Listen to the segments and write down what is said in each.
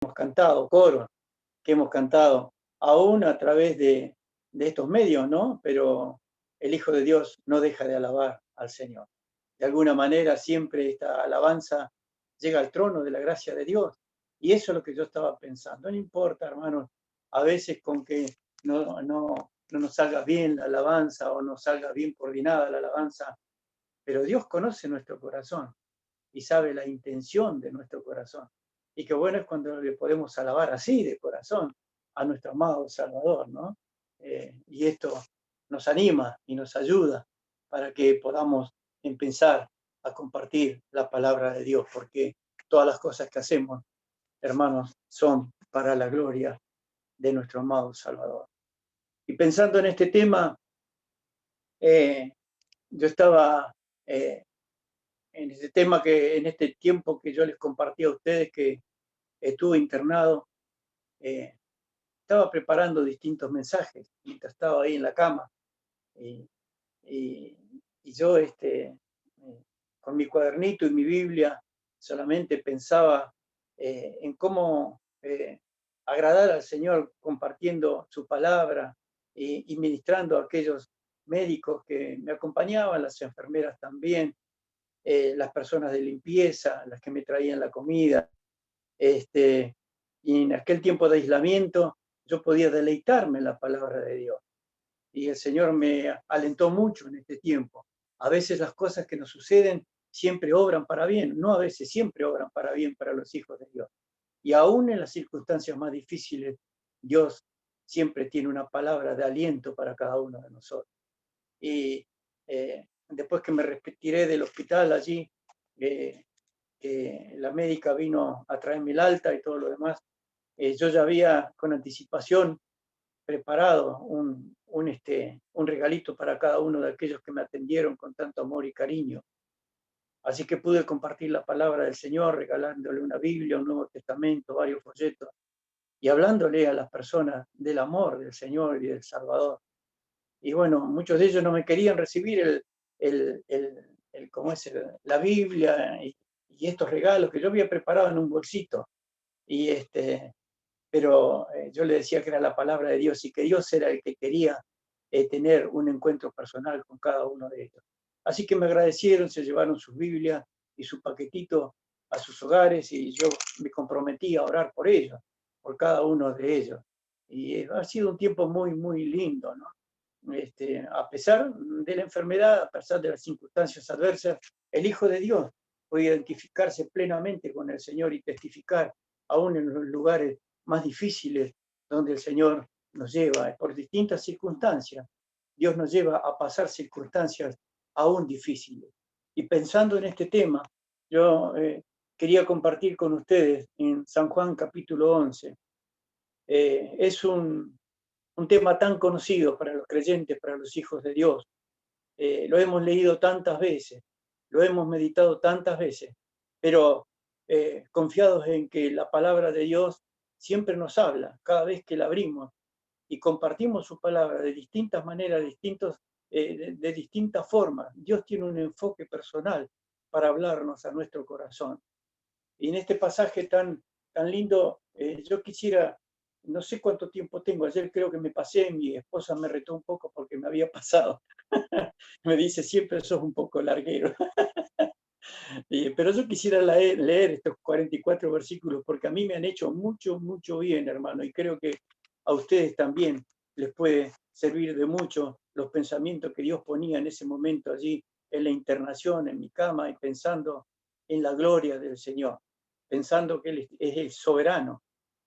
hemos cantado, coros que hemos cantado, aún a través de estos medios, ¿no? Pero el Hijo de Dios no deja de alabar al Señor. De alguna manera siempre esta alabanza llega al trono de la gracia de Dios. Y eso es lo que yo estaba pensando. No importa, hermanos, a veces con que no nos salga bien la alabanza o no salga bien coordinada la alabanza, pero Dios conoce nuestro corazón y sabe la intención de nuestro corazón. Y qué bueno es cuando le podemos alabar así, de corazón, a nuestro amado Salvador, ¿no? Y esto nos anima y nos ayuda para que podamos empezar a compartir la palabra de Dios, porque todas las cosas que hacemos, hermanos, son para la gloria de nuestro amado Salvador. Y pensando en este tema, yo estaba en este tema en este tiempo que yo les compartí a ustedes que estuve internado, eh, estaba preparando distintos mensajes mientras estaba ahí en la cama. Y, y, y yo, con mi cuadernito y mi Biblia, solamente pensaba en cómo agradar al Señor compartiendo su palabra y ministrando a aquellos médicos que me acompañaban, las enfermeras también, las personas de limpieza, las que me traían la comida. Y en aquel tiempo de aislamiento yo podía deleitarme en la palabra de Dios. Y el Señor me alentó mucho en este tiempo. A veces las cosas que nos suceden siempre obran para bien, no a veces, siempre obran para bien para los hijos de Dios. Y aún en las circunstancias más difíciles, Dios siempre tiene una palabra de aliento para cada uno de nosotros. Y después que me retiré del hospital allí, que la médica vino a traerme el alta y todo lo demás, yo ya había con anticipación preparado un regalito para cada uno de aquellos que me atendieron con tanto amor y cariño. Así que pude compartir la palabra del Señor, regalándole una Biblia, un Nuevo Testamento, varios folletos, y hablándole a las personas del amor del Señor y del Salvador. Y bueno, muchos de ellos no me querían recibir ¿cómo es? La Biblia y estos regalos que yo había preparado en un bolsito. Y pero yo le decía que era la palabra de Dios y que Dios era el que quería tener un encuentro personal con cada uno de ellos. Así que me agradecieron, se llevaron sus Biblias y su paquetito a sus hogares y yo me comprometí a orar por ellos, por cada uno de ellos. Y ha sido un tiempo muy, muy lindo, ¿no? A pesar de la enfermedad, a pesar de las circunstancias adversas, el Hijo de Dios puede identificarse plenamente con el Señor y testificar aún en los lugares más difíciles donde el Señor nos lleva por distintas circunstancias. Dios nos lleva a pasar circunstancias aún difíciles. Y pensando en este tema, yo quería compartir con ustedes en San Juan capítulo 11. Es un tema tan conocido para los creyentes, para los hijos de Dios. Lo hemos leído tantas veces, lo hemos meditado tantas veces, pero confiados en que la palabra de Dios siempre nos habla cada vez que la abrimos y compartimos su palabra de distintas maneras, de distintas formas. Dios tiene un enfoque personal para hablarnos a nuestro corazón. Y en este pasaje tan lindo, yo quisiera, no sé cuánto tiempo tengo, ayer creo que me pasé, mi esposa me retó un poco porque me había pasado. Me dice, siempre sos un poco larguero. Pero yo quisiera leer estos 44 versículos porque a mí me han hecho mucho, mucho bien, hermano, y creo que a ustedes también les puede servir de mucho los pensamientos que Dios ponía en ese momento allí en la internación, en mi cama, y pensando en la gloria del Señor, pensando que Él es el soberano,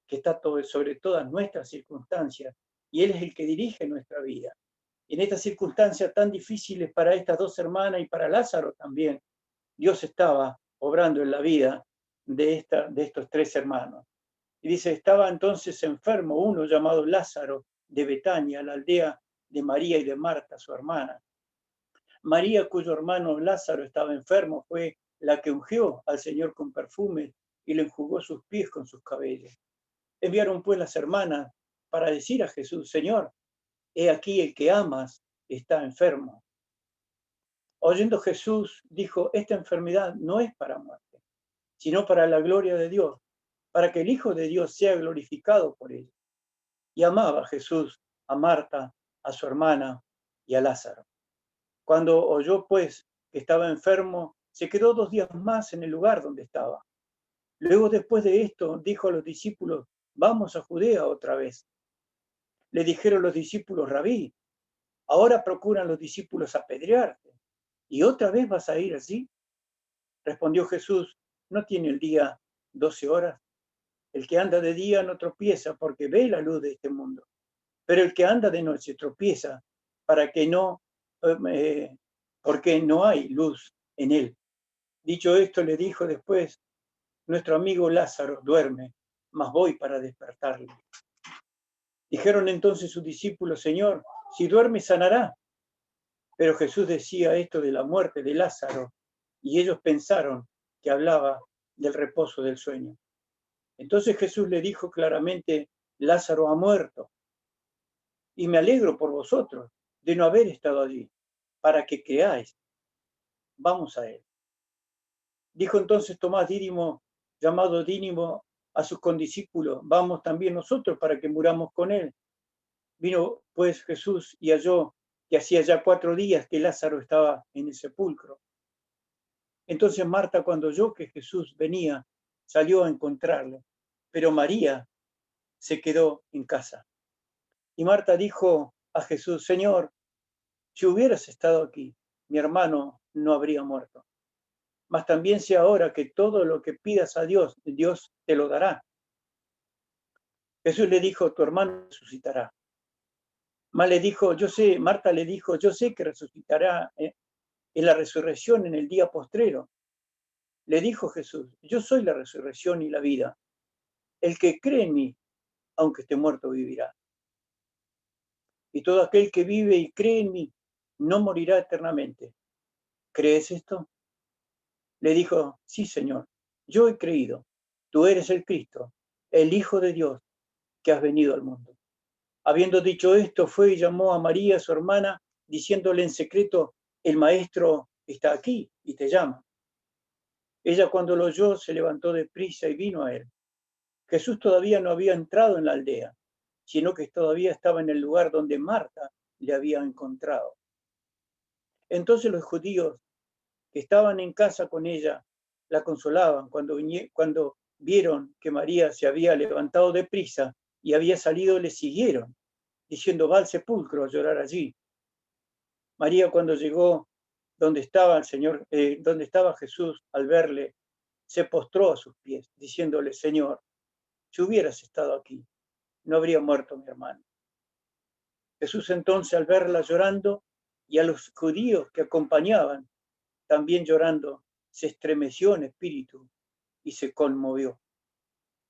que está sobre todas nuestras circunstancias, y Él es el que dirige nuestra vida. En estas circunstancias tan difíciles para estas dos hermanas y para Lázaro también, Dios estaba obrando en la vida de estos tres hermanos. Y dice, estaba entonces enfermo uno llamado Lázaro de Betania, la aldea de María y de Marta, su hermana. María, cuyo hermano Lázaro estaba enfermo, fue la que ungió al Señor con perfume y le enjugó sus pies con sus cabellos. Enviaron pues las hermanas para decir a Jesús, Señor, he aquí el que amas está enfermo. Oyendo Jesús, dijo, esta enfermedad no es para muerte, sino para la gloria de Dios, para que el Hijo de Dios sea glorificado por ella. Y amaba a Jesús, a Marta, a su hermana y a Lázaro. Cuando oyó, pues, que estaba enfermo, se quedó 2 días más en el lugar donde estaba. Luego, después de esto, dijo a los discípulos: vamos a Judea otra vez. Le dijeron los discípulos: Rabí, ahora procuran los discípulos apedrearte, ¿y otra vez vas a ir así? Respondió Jesús: ¿no tiene el día 12 horas? El que anda de día no tropieza porque ve la luz de este mundo, pero el que anda de noche tropieza para que no, eh, porque no hay luz en él. Dicho esto, le dijo después: nuestro amigo Lázaro duerme, mas voy para despertarle. Dijeron entonces sus discípulos: Señor, si duerme sanará. Pero Jesús decía esto de la muerte de Lázaro, y ellos pensaron que hablaba del reposo del sueño. Entonces Jesús le dijo claramente: Lázaro ha muerto, y me alegro por vosotros de no haber estado allí, para que creáis. Vamos a él. Dijo entonces Tomás Dídimo, llamado Dídimo, a sus condiscípulos: vamos también nosotros para que muramos con él. Vino pues Jesús y halló que hacía ya 4 días que Lázaro estaba en el sepulcro. Entonces Marta, cuando oyó que Jesús venía, salió a encontrarle, pero María se quedó en casa. Y Marta dijo a Jesús: Señor, si hubieras estado aquí, mi hermano no habría muerto. Mas también sé ahora que todo lo que pidas a Dios, Dios te lo dará. Jesús le dijo: tu hermano resucitará. Marta le dijo: yo sé que resucitará en la resurrección en el día postrero. Le dijo Jesús: yo soy la resurrección y la vida. El que cree en mí, aunque esté muerto, vivirá. Y todo aquel que vive y cree en mí, no morirá eternamente. ¿Crees esto? Le dijo: sí, Señor, yo he creído. Tú eres el Cristo, el Hijo de Dios, que has venido al mundo. Habiendo dicho esto, fue y llamó a María, su hermana, diciéndole en secreto: el Maestro está aquí y te llama. Ella, cuando lo oyó, se levantó deprisa y vino a él. Jesús todavía no había entrado en la aldea, sino que todavía estaba en el lugar donde Marta le había encontrado. Entonces los judíos que estaban en casa con ella la consolaban cuando vieron que María se había levantado deprisa y había salido, le siguieron, diciendo: va al sepulcro a llorar allí. María, cuando llegó donde estaba el Señor, donde estaba Jesús, al verle, se postró a sus pies, diciéndole: Señor, si hubieras estado aquí, no habría muerto mi hermano. Jesús entonces, al verla llorando, y a los judíos que acompañaban también llorando, se estremeció en espíritu y se conmovió.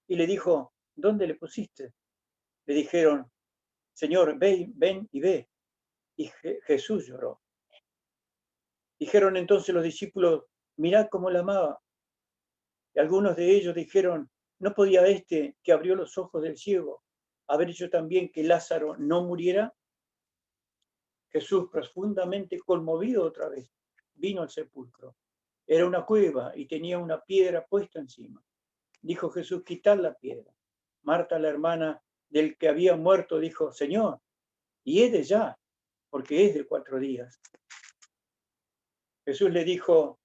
Y le dijo: ¿dónde le pusiste? Le dijeron: Señor, ven y ve. Y Jesús lloró. Dijeron entonces los discípulos: mirad cómo la amaba. Y algunos de ellos dijeron: ¿no podía este que abrió los ojos del ciego haber hecho también que Lázaro no muriera? Jesús, profundamente conmovido otra vez, vino al sepulcro. Era una cueva y tenía una piedra puesta encima. Dijo Jesús: quitad la piedra. Marta, la hermana del que había muerto, dijo: Señor, y es de ya, porque es de 4 días. Jesús le dijo: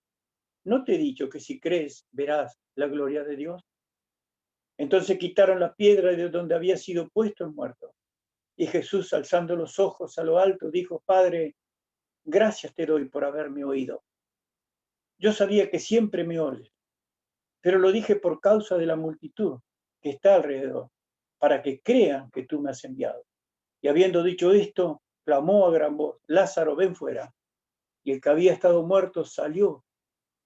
¿no te he dicho que si crees verás la gloria de Dios? Entonces quitaron la piedra de donde había sido puesto el muerto. Y Jesús, alzando los ojos a lo alto, dijo: Padre, gracias te doy por haberme oído. Yo sabía que siempre me oyes, pero lo dije por causa de la multitud que está alrededor, para que crean que tú me has enviado. Y habiendo dicho esto, clamó a gran voz: Lázaro, ven fuera. Y el que había estado muerto salió,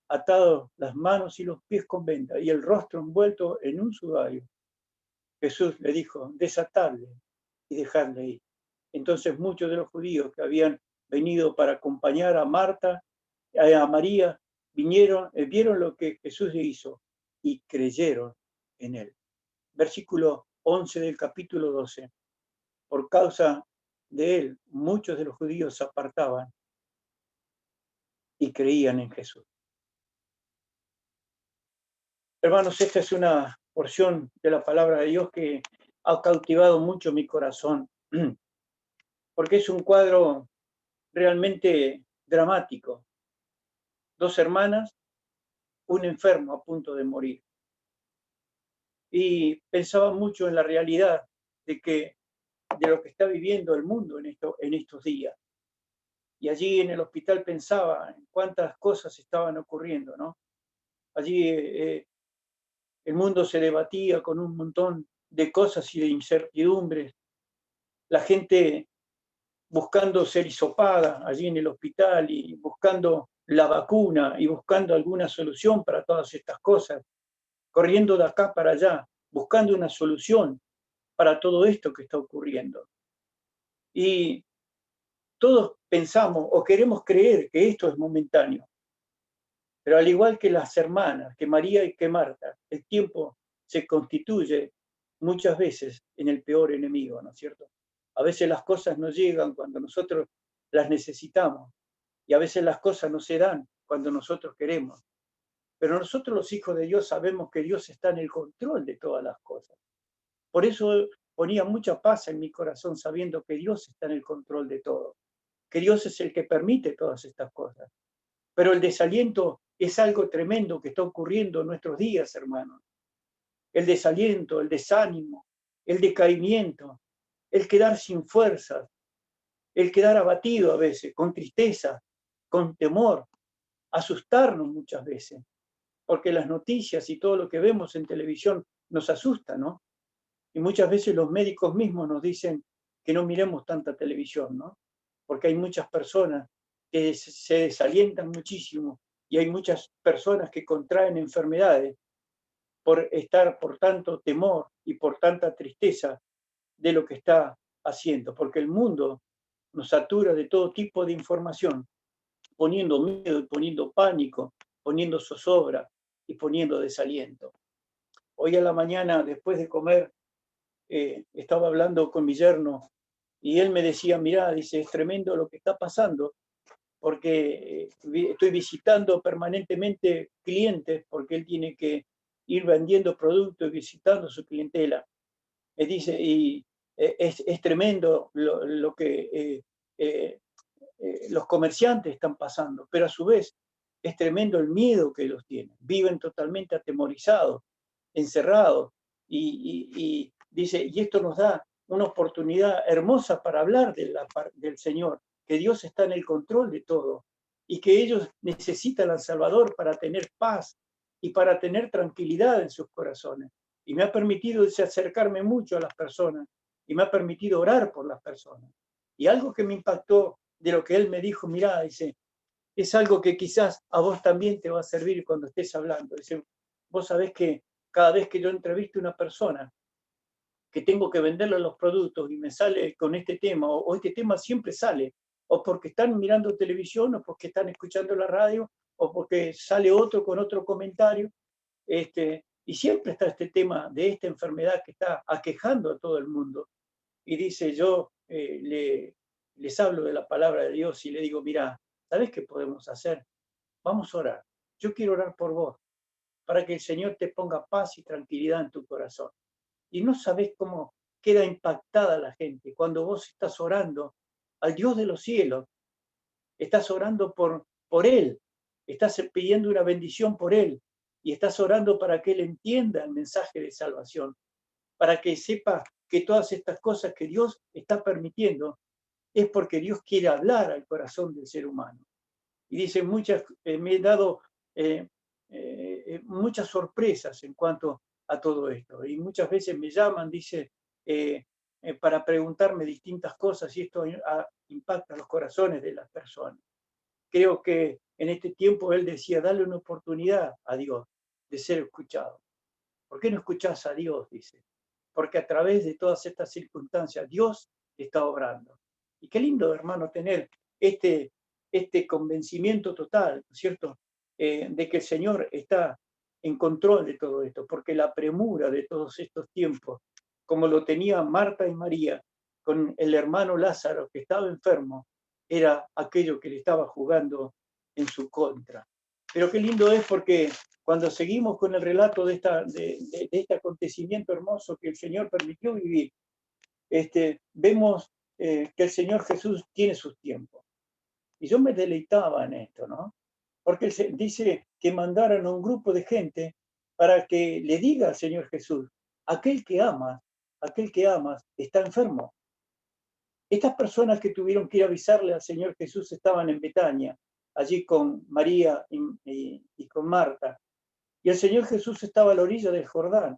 atado las manos y los pies con venda, y el rostro envuelto en un sudario. Jesús le dijo: desatadle y dejadle ir. Entonces muchos de los judíos que habían venido para acompañar a Marta, a María, vieron lo que Jesús le hizo y creyeron en él. Versículo 11 del capítulo 12. Por causa de él, muchos de los judíos se apartaban y creían en Jesús. Hermanos, esta es una porción de la palabra de Dios que ha cautivado mucho mi corazón, porque es un cuadro realmente dramático. Dos hermanas, un enfermo a punto de morir. Y pensaba mucho en la realidad de lo que está viviendo el mundo en estos días. Y allí en el hospital pensaba en cuántas cosas estaban ocurriendo, ¿no? Allí el mundo se debatía con un montón de cosas y de incertidumbres. La gente buscando ser hisopada allí en el hospital y buscando la vacuna y buscando alguna solución para todas estas cosas, corriendo de acá para allá, buscando una solución para todo esto que está ocurriendo. Y todos pensamos o queremos creer que esto es momentáneo, pero al igual que las hermanas, que María y que Marta, el tiempo se constituye muchas veces en el peor enemigo, ¿no es cierto? A veces las cosas no llegan cuando nosotros las necesitamos y a veces las cosas no se dan cuando nosotros queremos. Pero nosotros los hijos de Dios sabemos que Dios está en el control de todas las cosas. Por eso ponía mucha paz en mi corazón sabiendo que Dios está en el control de todo, que Dios es el que permite todas estas cosas. Pero el desaliento es algo tremendo que está ocurriendo en nuestros días, hermanos. El desaliento, el desánimo, el decaimiento, el quedar sin fuerzas, el quedar abatido a veces, con tristeza, con temor, asustarnos muchas veces, porque las noticias y todo lo que vemos en televisión nos asusta, ¿no? Y muchas veces los médicos mismos nos dicen que no miremos tanta televisión, ¿no? Porque hay muchas personas que se desalientan muchísimo y hay muchas personas que contraen enfermedades por estar por tanto temor y por tanta tristeza de lo que está haciendo, porque el mundo nos satura de todo tipo de información, poniendo miedo y poniendo pánico, poniendo zozobra y poniendo desaliento. Hoy a la mañana, después de comer, estaba hablando con mi yerno y él me decía, mirá, dice, es tremendo lo que está pasando, porque estoy visitando permanentemente clientes, porque él tiene que ir vendiendo productos y visitando su clientela. Me dice, y es tremendo lo que eh, los comerciantes están pasando, pero a su vez es tremendo el miedo que ellos tienen. Viven totalmente atemorizados, encerrados, y dice, y esto nos da una oportunidad hermosa para hablar del Señor, que Dios está en el control de todo y que ellos necesitan al Salvador para tener paz y para tener tranquilidad en sus corazones. Y me ha permitido acercarme mucho a las personas y me ha permitido orar por las personas. Y algo que me impactó de lo que él me dijo, mirá, dice, es algo que quizás a vos también te va a servir cuando estés hablando. Dice, vos sabés que cada vez que yo entrevisto a una persona que tengo que venderle los productos y me sale con este tema, o este tema siempre sale, o porque están mirando televisión, o porque están escuchando la radio, o porque sale otro con otro comentario, y siempre está este tema de esta enfermedad que está aquejando a todo el mundo. Y dice, yo les hablo de la palabra de Dios y le digo, mira, ¿sabes qué podemos hacer? Vamos a orar. Yo quiero orar por vos, para que el Señor te ponga paz y tranquilidad en tu corazón. Y no sabés cómo queda impactada la gente cuando vos estás orando al Dios de los cielos, estás orando por Él, estás pidiendo una bendición por Él y estás orando para que Él entienda el mensaje de salvación, para que sepa que todas estas cosas que Dios está permitiendo es porque Dios quiere hablar al corazón del ser humano. Y dice, me he dado eh, muchas sorpresas en cuanto a todo esto. Y muchas veces me llaman, dice, para preguntarme distintas cosas y esto impacta los corazones de las personas. Creo que en este tiempo él decía, dale una oportunidad a Dios de ser escuchado. ¿Por qué no escuchás a Dios? Dice. Porque a través de todas estas circunstancias Dios está obrando. Y qué lindo, hermano, tener este, este convencimiento total, ¿no es cierto?, de que el Señor está en control de todo esto, porque la premura de todos estos tiempos, como lo tenía Marta y María con el hermano Lázaro que estaba enfermo, era aquello que le estaba jugando en su contra. Pero qué lindo es porque cuando seguimos con el relato de este acontecimiento hermoso que el Señor permitió vivir, vemos que el Señor Jesús tiene sus tiempos. Y yo me deleitaba en esto, ¿no? Porque él dice que mandaron a un grupo de gente para que le diga al Señor Jesús, aquel que amas está enfermo. Estas personas que tuvieron que ir a avisarle al Señor Jesús estaban en Betania, allí con María y con Marta. Y el Señor Jesús estaba a la orilla del Jordán.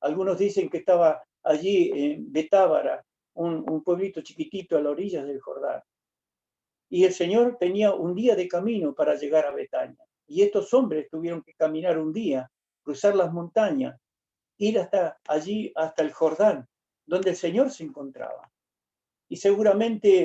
Algunos dicen que estaba allí en Betábara, un pueblito chiquitito a la orilla del Jordán. Y el Señor tenía un día de camino para llegar a Betania. Y estos hombres tuvieron que caminar un día, cruzar las montañas, ir hasta allí, hasta el Jordán, donde el Señor se encontraba. Y seguramente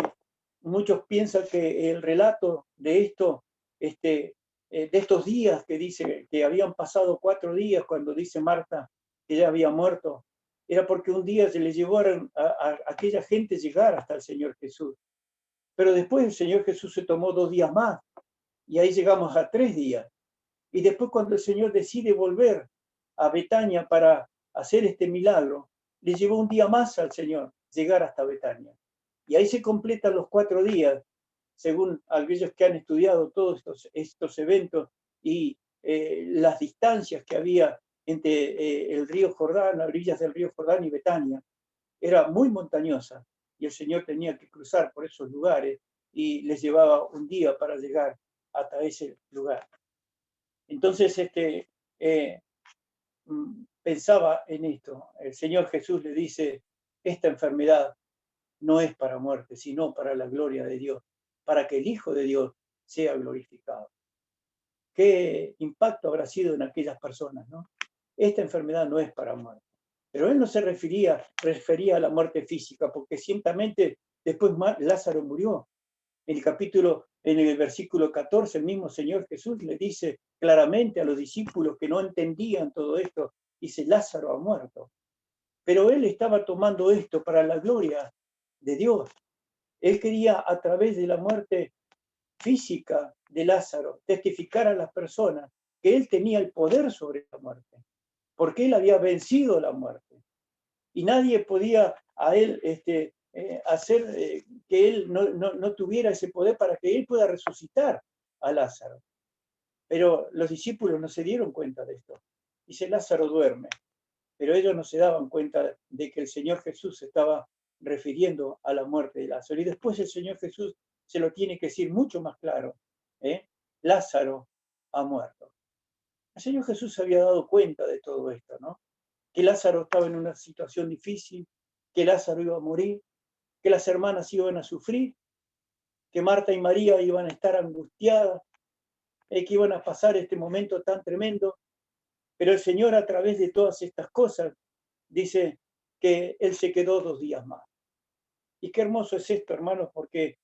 muchos piensan que el relato de esto, de estos días que dice que habían pasado 4 días cuando dice Marta que ya había muerto, era porque un día se le llevaron a aquella gente llegar hasta el Señor Jesús. Pero después el Señor Jesús se tomó 2 días más y ahí llegamos a 3 días. Y después cuando el Señor decide volver a Betania para hacer este milagro, le llevó un día más al Señor llegar hasta Betania. Y ahí se completan los 4 días, según aquellos que han estudiado todos estos eventos y las distancias que había entre el río Jordán, las orillas del río Jordán y Betania. Era muy montañosa y el Señor tenía que cruzar por esos lugares y les llevaba un día para llegar hasta ese lugar. Entonces, pensaba en esto. El Señor Jesús le dice, esta enfermedad no es para muerte, sino para la gloria de Dios, para que el Hijo de Dios sea glorificado. ¿Qué impacto habrá sido en aquellas personas, no? Esta enfermedad no es para muerte. Pero él no se refería a la muerte física, porque ciertamente después Lázaro murió. En el versículo 14, el mismo Señor Jesús le dice claramente a los discípulos que no entendían todo esto, dice, Lázaro ha muerto. Pero él estaba tomando esto para la gloria de Dios. Él quería, a través de la muerte física de Lázaro, testificar a las personas que él tenía el poder sobre la muerte, porque él había vencido la muerte. Y nadie podía a él hacer que él no tuviera ese poder para que él pueda resucitar a Lázaro. Pero los discípulos no se dieron cuenta de esto. Dice, Lázaro duerme. Pero ellos no se daban cuenta de que el Señor Jesús se estaba refiriendo a la muerte de Lázaro. Y después el Señor Jesús se lo tiene que decir mucho más claro. Lázaro ha muerto. El Señor Jesús se había dado cuenta de todo esto, ¿no? Que Lázaro estaba en una situación difícil, que Lázaro iba a morir, que las hermanas iban a sufrir, que Marta y María iban a estar angustiadas, que iban a pasar este momento tan tremendo. Pero el Señor, a través de todas estas cosas, dice que Él se quedó 2 días más. Y qué hermoso es esto, hermanos, porque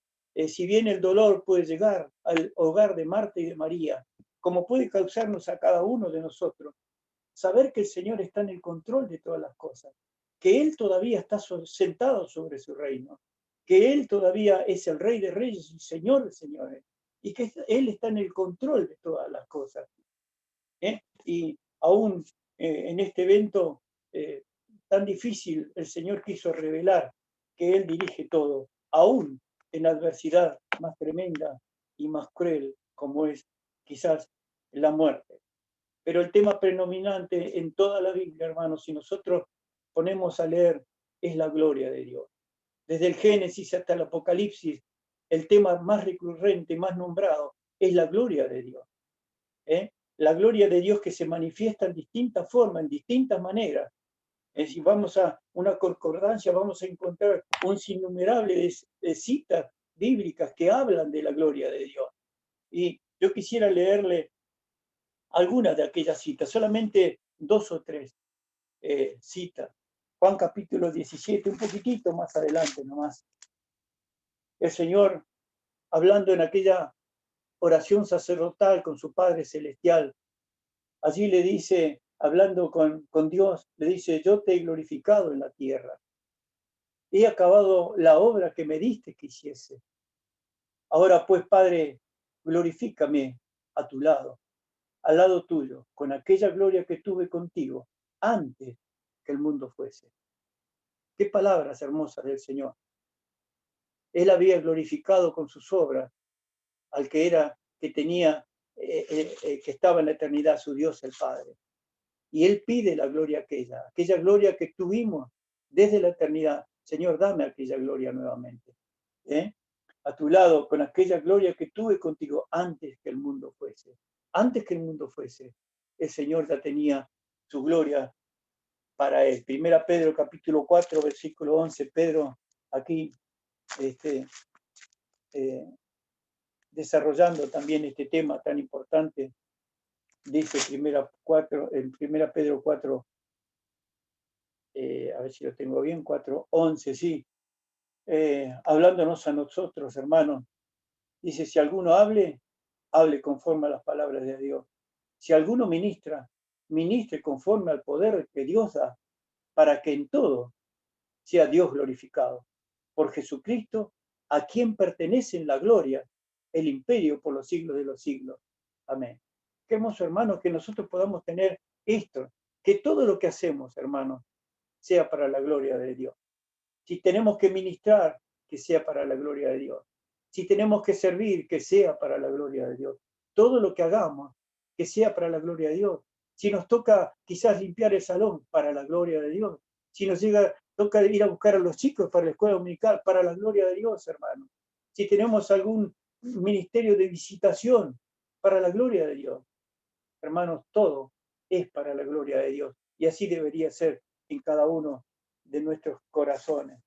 si bien el dolor puede llegar al hogar de Marta y de María, como puede causarnos a cada uno de nosotros, saber que el Señor está en el control de todas las cosas, que Él todavía está sentado sobre su reino, que Él todavía es el Rey de Reyes y Señor de Señores, y que Él está en el control de todas las cosas. Y aún en este evento tan difícil, el Señor quiso revelar que Él dirige todo, aún en la adversidad más tremenda y más cruel como es quizás la muerte. Pero el tema predominante en toda la Biblia, hermanos, si nosotros ponemos a leer, es la gloria de Dios. Desde el Génesis hasta el Apocalipsis, el tema más recurrente, más nombrado, es la gloria de Dios. La gloria de Dios que se manifiesta en distintas formas, en distintas maneras. Si vamos a una concordancia, vamos a encontrar un sinnúmero de citas bíblicas que hablan de la gloria de Dios. Y yo quisiera leerle algunas de aquellas citas, solamente 2 o 3 citas. Juan capítulo 17, un poquitito más adelante nomás. El Señor, hablando en aquella oración sacerdotal con su Padre Celestial, allí le dice, hablando con Dios, le dice, yo te he glorificado en la tierra. He acabado la obra que me diste que hiciese. Ahora pues, Padre, glorifícame a tu lado. al lado tuyo, con aquella gloria que tuve contigo antes que el mundo fuese. Qué palabras hermosas del Señor. Él había glorificado con sus obras al que era, que tenía, que estaba en la eternidad, su Dios el Padre. Y Él pide la gloria aquella gloria que tuvimos desde la eternidad. Señor, dame aquella gloria nuevamente. ¿Eh? A tu lado, con aquella gloria que tuve contigo antes que el mundo fuese. Antes que el mundo fuese, el Señor ya tenía su gloria para Él. Primera Pedro capítulo 4, versículo 11. Pedro aquí eh, desarrollando también este tema tan importante, dice en primera Pedro 4, a ver si lo tengo bien, 4:11, sí, hablándonos a nosotros, hermanos, dice, si alguno hable, hable conforme a las palabras de Dios. Si alguno ministra, ministre conforme al poder que Dios da, para que en todo sea Dios glorificado. Por Jesucristo, a quien pertenecen la gloria, el imperio por los siglos de los siglos. Amén. Qué hermoso, hermano, que nosotros podamos tener esto, que todo lo que hacemos, hermano, sea para la gloria de Dios. Si tenemos que ministrar, que sea para la gloria de Dios. Si tenemos que servir, que sea para la gloria de Dios. Todo lo que hagamos, que sea para la gloria de Dios. Si nos toca quizás limpiar el salón, para la gloria de Dios. Si nos toca ir a buscar a los chicos para la escuela dominical, para la gloria de Dios, hermano. Si tenemos algún ministerio de visitación, para la gloria de Dios. Hermanos, todo es para la gloria de Dios. Y así debería ser en cada uno de nuestros corazones.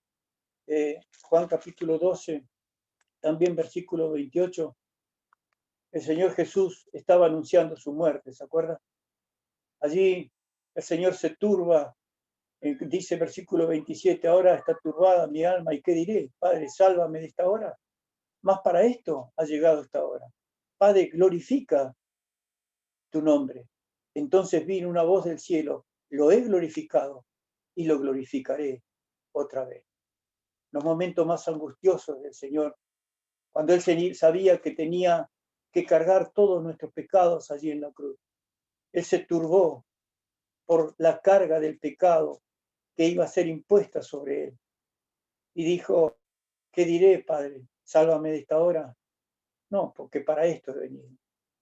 Juan capítulo 12, también versículo 28, el Señor Jesús estaba anunciando su muerte, ¿se acuerdan? Allí el Señor se turba, dice versículo 27, ahora está turbada mi alma, ¿y qué diré? Padre, sálvame de esta hora. Más para esto ha llegado esta hora. Padre, glorifica tu nombre. Entonces vino una voz del cielo, lo he glorificado y lo glorificaré otra vez. Los momentos más angustiosos del Señor, cuando Él sabía que tenía que cargar todos nuestros pecados allí en la cruz. Él se turbó por la carga del pecado que iba a ser impuesta sobre Él. Y dijo, ¿qué diré, Padre? ¿Sálvame de esta hora? No, porque para esto he venido.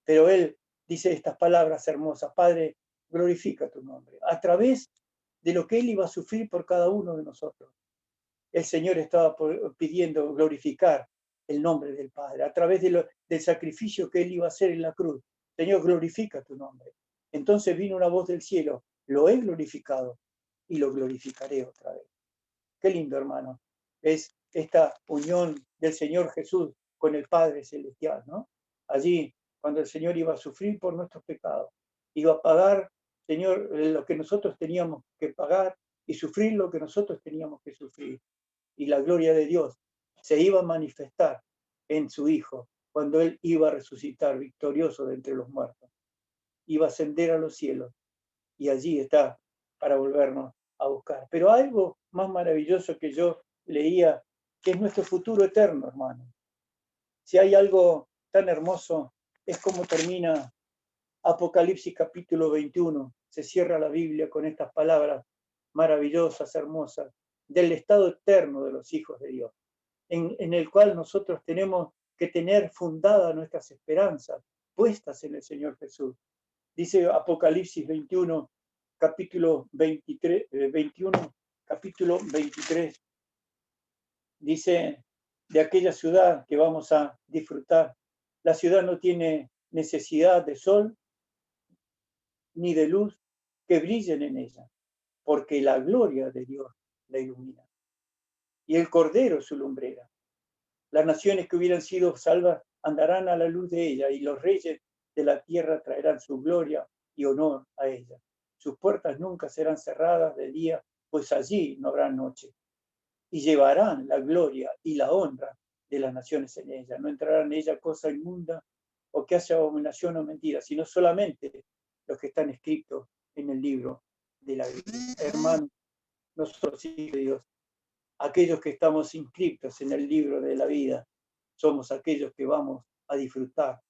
Pero Él dice estas palabras hermosas, Padre, glorifica tu nombre. A través de lo que Él iba a sufrir por cada uno de nosotros, el Señor estaba pidiendo glorificar el nombre del Padre, a través del sacrificio que Él iba a hacer en la cruz. Señor, glorifica tu nombre. Entonces vino una voz del cielo, lo he glorificado y lo glorificaré otra vez. Qué lindo, hermano, es esta unión del Señor Jesús con el Padre Celestial, ¿no? Allí, cuando el Señor iba a sufrir por nuestros pecados, iba a pagar, Señor, lo que nosotros teníamos que pagar y sufrir lo que nosotros teníamos que sufrir. Y la gloria de Dios se iba a manifestar en su Hijo cuando Él iba a resucitar victorioso de entre los muertos. Iba a ascender a los cielos y allí está para volvernos a buscar. Pero algo más maravilloso que yo leía, que es nuestro futuro eterno, hermano. Si hay algo tan hermoso, es como termina Apocalipsis capítulo 21. Se cierra la Biblia con estas palabras maravillosas, hermosas, del estado eterno de los hijos de Dios, en el cual nosotros tenemos que tener fundadas nuestras esperanzas puestas en el Señor Jesús. Dice Apocalipsis 21, capítulo 23, 21, capítulo 23, dice de aquella ciudad que vamos a disfrutar. La ciudad no tiene necesidad de sol ni de luz que brillen en ella, porque la gloria de Dios la ilumina. Y el Cordero es su lumbrera. Las naciones que hubieran sido salvas andarán a la luz de ella, y los reyes de la tierra traerán su gloria y honor a ella. Sus puertas nunca serán cerradas de día, pues allí no habrá noche. Y llevarán la gloria y la honra de las naciones en ella. No entrará en ella cosa inmunda o que hace abominación o mentira, sino solamente los que están escritos en el libro de la vida. Hermano, nosotros, hijos de Dios, aquellos que estamos inscritos en el libro de la vida, somos aquellos que vamos a disfrutar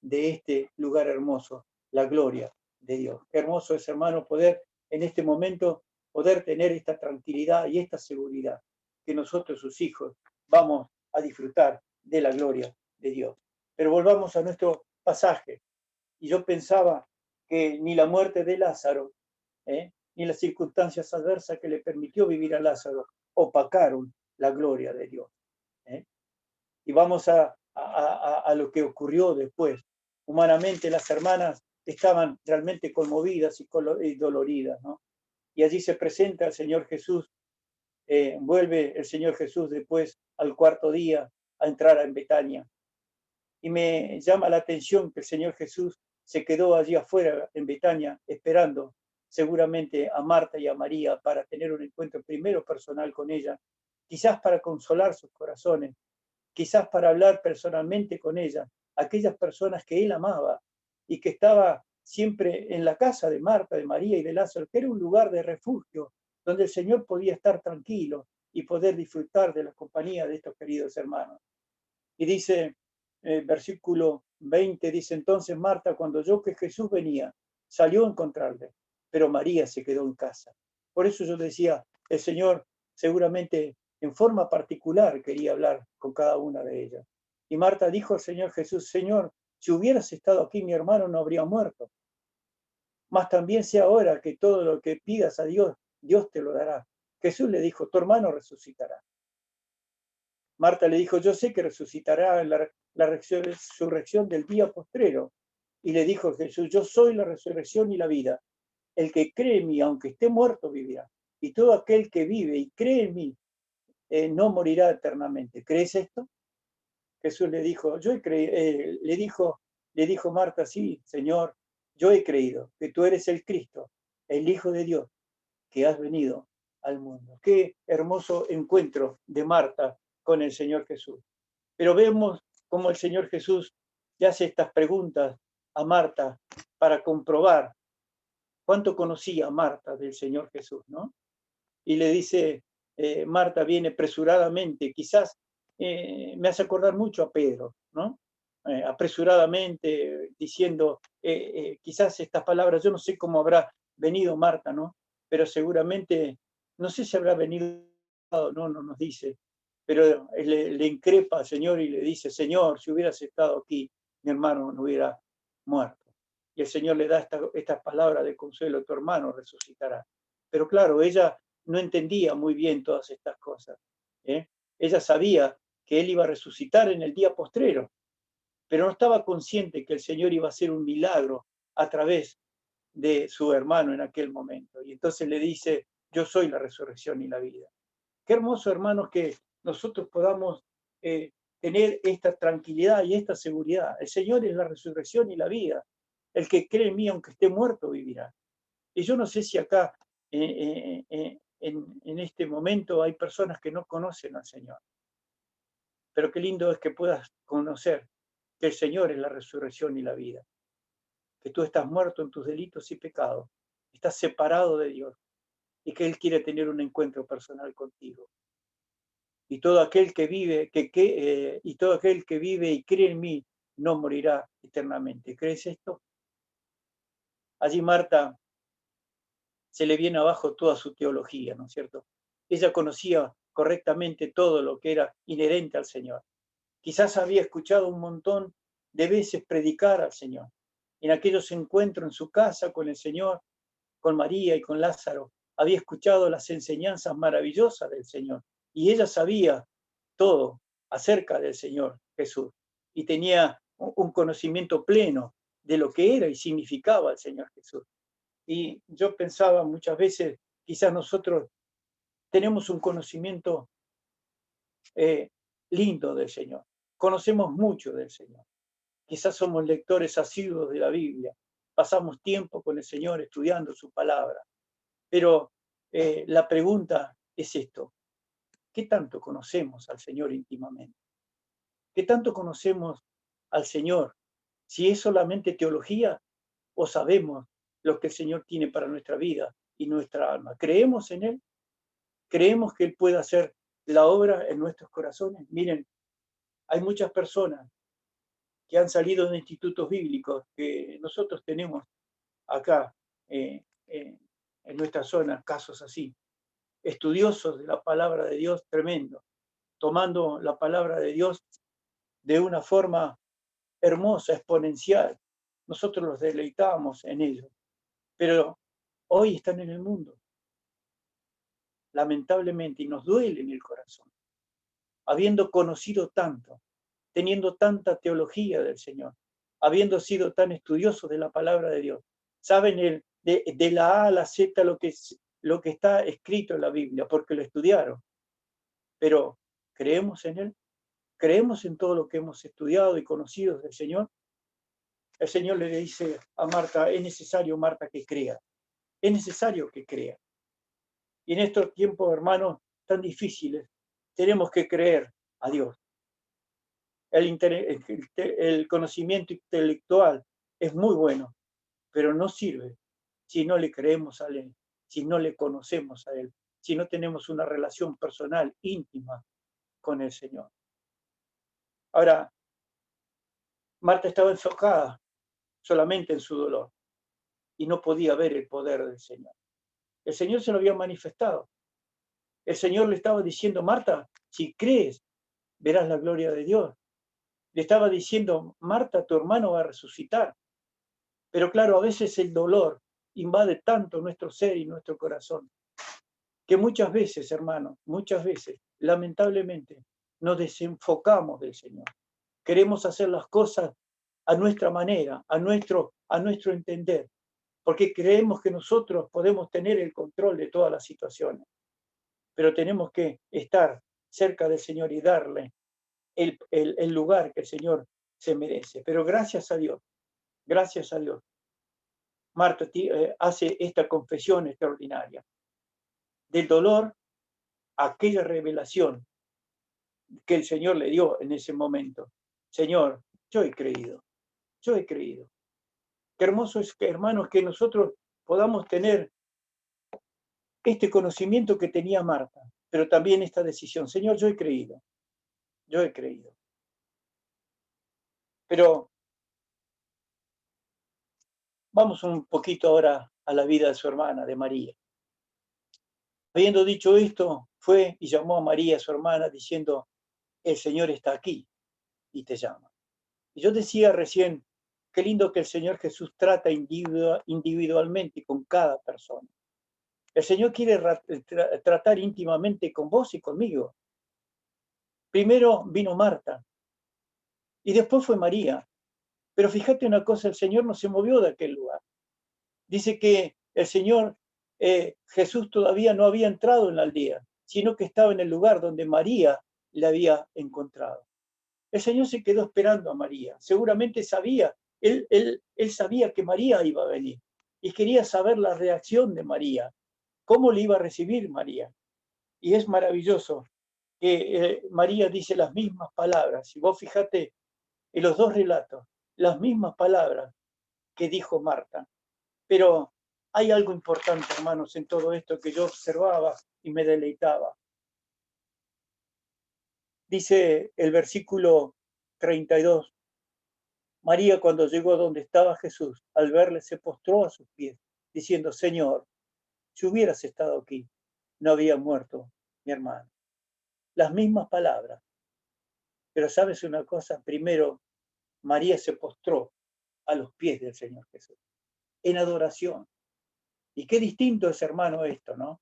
de este lugar hermoso la gloria de Dios. Qué hermoso es, hermano, poder en este momento, poder tener esta tranquilidad y esta seguridad, que nosotros, sus hijos, vamos a disfrutar de la gloria de Dios. Pero volvamos a nuestro pasaje. Y yo pensaba que ni la muerte de Lázaro, ni las circunstancias adversas que le permitió vivir a Lázaro opacaron la gloria de Dios. ¿eh? Y vamos a lo que ocurrió después. Humanamente las hermanas estaban realmente conmovidas y doloridas, ¿no? Y allí se presenta el Señor Jesús, vuelve el Señor Jesús después al cuarto día a entrar en Betania. Y me llama la atención que el Señor Jesús se quedó allí afuera en Betania esperando seguramente a Marta y a María para tener un encuentro primero personal con ella, quizás para consolar sus corazones, quizás para hablar personalmente con ella, aquellas personas que él amaba y que estaba siempre en la casa de Marta, de María y de Lázaro, que era un lugar de refugio donde el Señor podía estar tranquilo y poder disfrutar de la compañía de estos queridos hermanos. Y dice, versículo 20, dice, entonces Marta, cuando oyó que Jesús venía, salió a encontrarle, pero María se quedó en casa. Por eso yo decía, el Señor seguramente en forma particular quería hablar con cada una de ellas. Y Marta dijo al Señor Jesús, Señor, si hubieras estado aquí, mi hermano no habría muerto. Mas también sea ahora que todo lo que pidas a Dios, Dios te lo dará. Jesús le dijo, tu hermano resucitará. Marta le dijo, yo sé que resucitará en la resurrección del día postrero. Y le dijo Jesús, yo soy la resurrección y la vida. El que cree en mí, aunque esté muerto, vivirá. Y todo aquel que vive y cree en mí, no morirá eternamente. ¿Crees esto? Jesús le dijo, le dijo Marta, sí, Señor, yo he creído que tú eres el Cristo, el Hijo de Dios, que has venido al mundo. Qué hermoso encuentro de Marta con el Señor Jesús. Pero vemos cómo el Señor Jesús le hace estas preguntas a Marta para comprobar cuánto conocía Marta del Señor Jesús, ¿no? Y le dice, Marta viene apresuradamente, quizás me hace acordar mucho a Pedro, ¿no? Apresuradamente, diciendo, quizás estas palabras, yo no sé cómo habrá venido Marta, ¿no? Pero seguramente, no sé si habrá venido, no nos dice, pero le increpa al Señor y le dice, Señor, si hubieras estado aquí, mi hermano no hubiera muerto. Y el Señor le da estas palabras de consuelo, tu hermano resucitará. Pero claro, ella no entendía muy bien todas estas cosas. ¿eh? Ella sabía que él iba a resucitar en el día postrero, pero no estaba consciente que el Señor iba a hacer un milagro a través de su hermano en aquel momento. Y entonces le dice, yo soy la resurrección y la vida. Qué hermoso, hermanos, que nosotros podamos tener esta tranquilidad y esta seguridad. El Señor es la resurrección y la vida. El que cree en mí, aunque esté muerto, vivirá. Y yo no sé si acá, en este momento, hay personas que no conocen al Señor. Pero qué lindo es que puedas conocer que el Señor es la resurrección y la vida. Que tú estás muerto en tus delitos y pecados. Estás separado de Dios. Y que Él quiere tener un encuentro personal contigo. Y todo aquel que vive, y todo aquel que vive y cree en mí, no morirá eternamente. ¿Crees esto? Allí Marta se le viene abajo toda su teología, ¿no es cierto? Ella conocía correctamente todo lo que era inherente al Señor. Quizás había escuchado un montón de veces predicar al Señor. En aquellos encuentros en su casa con el Señor, con María y con Lázaro, había escuchado las enseñanzas maravillosas del Señor. Y ella sabía todo acerca del Señor Jesús. Y tenía un conocimiento pleno de lo que era y significaba el Señor Jesús. Y yo pensaba muchas veces, quizás nosotros tenemos un conocimiento lindo del Señor, conocemos mucho del Señor, quizás somos lectores asiduos de la Biblia, pasamos tiempo con el Señor estudiando su palabra, pero la pregunta es esto, ¿qué tanto conocemos al Señor íntimamente? ¿Qué tanto conocemos al Señor? Si es solamente teología o sabemos lo que el Señor tiene para nuestra vida y nuestra alma. ¿Creemos en Él? ¿Creemos que Él puede hacer la obra en nuestros corazones? Miren, hay muchas personas que han salido de institutos bíblicos que nosotros tenemos acá en nuestra zona, casos así, estudiosos de la palabra de Dios tremendo, tomando la palabra de Dios de una forma hermosa, exponencial. Nosotros los deleitamos en ello, pero hoy están en el mundo, lamentablemente, y nos duele en el corazón, habiendo conocido tanto, teniendo tanta teología del Señor, habiendo sido tan estudiosos de la palabra de Dios, saben de la A a la Z lo que está escrito en la Biblia, porque lo estudiaron, pero ¿creemos en Él? ¿Creemos en todo lo que hemos estudiado y conocido del Señor? El Señor le dice a Marta, es necesario, Marta, que crea. Es necesario que crea. Y en estos tiempos, hermanos, tan difíciles, tenemos que creer a Dios. El conocimiento intelectual es muy bueno, pero no sirve si no le creemos a Él, si no le conocemos a Él, si no tenemos una relación personal, íntima con el Señor. Ahora, Marta estaba enfocada solamente en su dolor y no podía ver el poder del Señor. El Señor se lo había manifestado. El Señor le estaba diciendo, Marta, si crees, verás la gloria de Dios. Le estaba diciendo, Marta, tu hermano va a resucitar. Pero claro, a veces el dolor invade tanto nuestro ser y nuestro corazón, que muchas veces, hermanos, muchas veces, lamentablemente, nos desenfocamos del Señor. Queremos hacer las cosas a nuestra manera, a nuestro entender, porque creemos que nosotros podemos tener el control de todas las situaciones, pero tenemos que estar cerca del Señor y darle el lugar que el Señor se merece. Pero gracias a Dios, Marta hace esta confesión extraordinaria del dolor, aquella revelación que el Señor le dio en ese momento. Señor, yo he creído, yo he creído. Qué hermoso es, que, hermanos, que nosotros podamos tener este conocimiento que tenía Marta, pero también esta decisión. Señor, yo he creído, yo he creído. Pero vamos un poquito ahora a la vida de su hermana, de María. Habiendo dicho esto, fue y llamó a María, su hermana, diciendo, el Señor está aquí y te llama. Y yo decía recién, qué lindo que el Señor Jesús trata individualmente con cada persona. El Señor quiere tratar íntimamente con vos y conmigo. Primero vino Marta y después fue María. Pero fíjate una cosa, el Señor no se movió de aquel lugar. Dice que el Señor Jesús todavía no había entrado en la aldea, sino que estaba en el lugar donde María le había encontrado. El Señor se quedó esperando a María. Seguramente sabía, él sabía que María iba a venir y quería saber la reacción de María, cómo le iba a recibir María. Y es maravilloso que María dice las mismas palabras. Si vos fijate en los dos relatos, las mismas palabras que dijo Marta. Pero hay algo importante, hermanos, en todo esto que yo observaba y me deleitaba. Dice el versículo 32. María, cuando llegó donde estaba Jesús, al verle se postró a sus pies, diciendo, Señor, si hubieras estado aquí, no había muerto mi hermano. Las mismas palabras. Pero sabes una cosa, primero María se postró a los pies del Señor Jesús, en adoración. Y qué distinto es, hermano, esto, ¿no?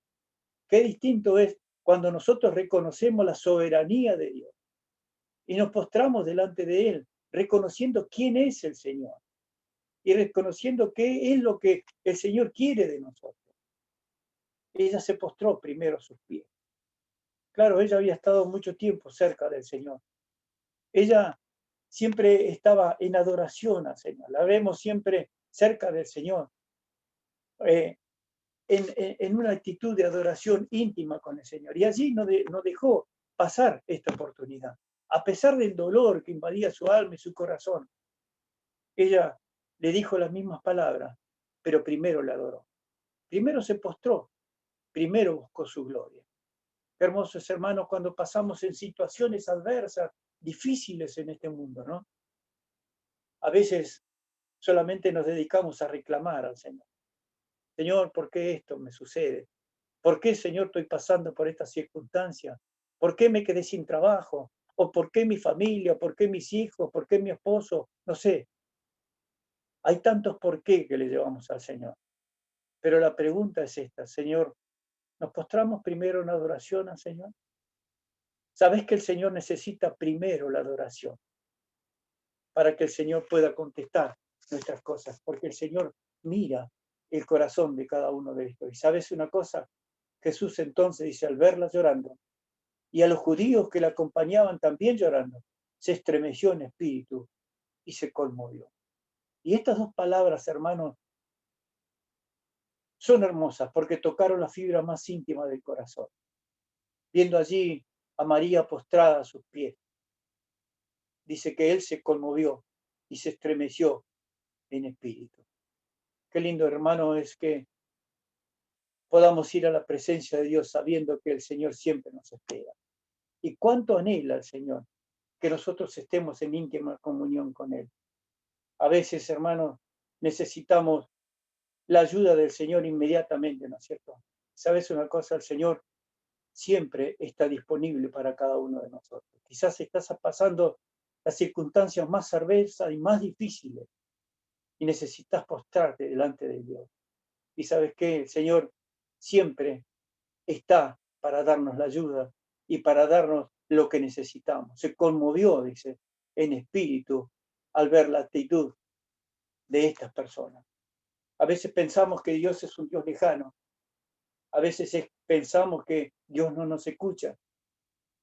Qué distinto es cuando nosotros reconocemos la soberanía de Dios y nos postramos delante de Él, reconociendo quién es el Señor y reconociendo qué es lo que el Señor quiere de nosotros. Ella se postró primero a sus pies. Claro, ella había estado mucho tiempo cerca del Señor. Ella siempre estaba en adoración al Señor. La vemos siempre cerca del Señor, eh, en una actitud de adoración íntima con el Señor. Y allí no dejó pasar esta oportunidad. A pesar del dolor que invadía su alma y su corazón, ella le dijo las mismas palabras, pero primero le adoró. Primero se postró, primero buscó su gloria. Qué hermosos, hermanos, cuando pasamos en situaciones adversas, difíciles en este mundo, ¿no? A veces solamente nos dedicamos a reclamar al Señor. Señor, ¿por qué esto me sucede? ¿Por qué, Señor, estoy pasando por esta circunstancia? ¿Por qué me quedé sin trabajo? ¿O por qué mi familia? ¿Por qué mis hijos? ¿Por qué mi esposo? No sé. Hay tantos por qué que le llevamos al Señor. Pero la pregunta es esta, Señor, ¿nos postramos primero en adoración al Señor? Sabes que el Señor necesita primero la adoración para que el Señor pueda contestar nuestras cosas, porque el Señor mira el corazón de cada uno de estos. Y sabes una cosa, Jesús entonces dice, al verla llorando, y a los judíos que la acompañaban también llorando, se estremeció en espíritu y se conmovió. Y estas dos palabras, hermanos, son hermosas porque tocaron la fibra más íntima del corazón. Viendo allí a María postrada a sus pies, dice que él se conmovió y se estremeció en espíritu. Qué lindo, hermano, es que podamos ir a la presencia de Dios sabiendo que el Señor siempre nos espera. Y cuánto anhela el Señor que nosotros estemos en íntima comunión con Él. A veces, hermanos, necesitamos la ayuda del Señor inmediatamente, ¿no es cierto? ¿Sabes una cosa? El Señor siempre está disponible para cada uno de nosotros. Quizás estás pasando las circunstancias más adversas y más difíciles y necesitas postrarte delante de Dios. Y sabes qué, el Señor siempre está para darnos la ayuda y para darnos lo que necesitamos. Se conmovió, dice, en espíritu al ver la actitud de estas personas. A veces pensamos que Dios es un Dios lejano, a veces pensamos que Dios no nos escucha,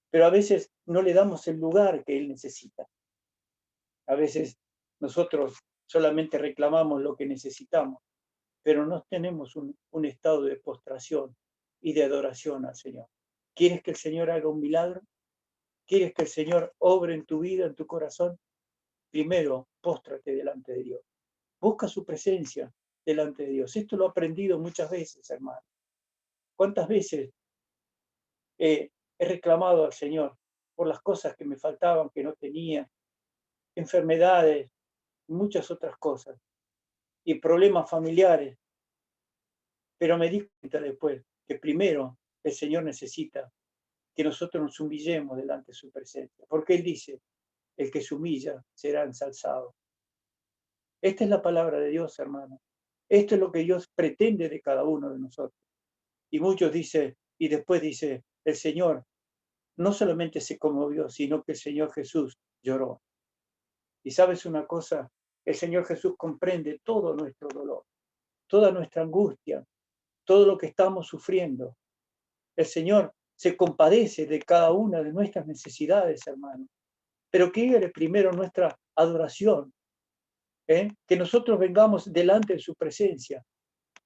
pero a veces no le damos el lugar que Él necesita. A veces nosotros solamente reclamamos lo que necesitamos, pero no tenemos un estado de postración y de adoración al Señor. ¿Quieres que el Señor haga un milagro? ¿Quieres que el Señor obre en tu vida, en tu corazón? Primero, póstrate delante de Dios. Busca su presencia delante de Dios. Esto lo he aprendido muchas veces, hermano. ¿Cuántas veces he reclamado al Señor por las cosas que me faltaban, que no tenía, enfermedades y muchas otras cosas, y problemas familiares? Pero me di cuenta después que primero el Señor necesita que nosotros nos humillemos delante de su presencia, porque Él dice, el que se humilla será ensalzado. Esta es la palabra de Dios, hermano. Esto es lo que Dios pretende de cada uno de nosotros. Y muchos dicen, y después dice, el Señor no solamente se conmovió, sino que el Señor Jesús lloró. Y sabes una cosa, el Señor Jesús comprende todo nuestro dolor, toda nuestra angustia, todo lo que estamos sufriendo. El Señor se compadece de cada una de nuestras necesidades, hermano. Pero quiere primero nuestra adoración, que nosotros vengamos delante de su presencia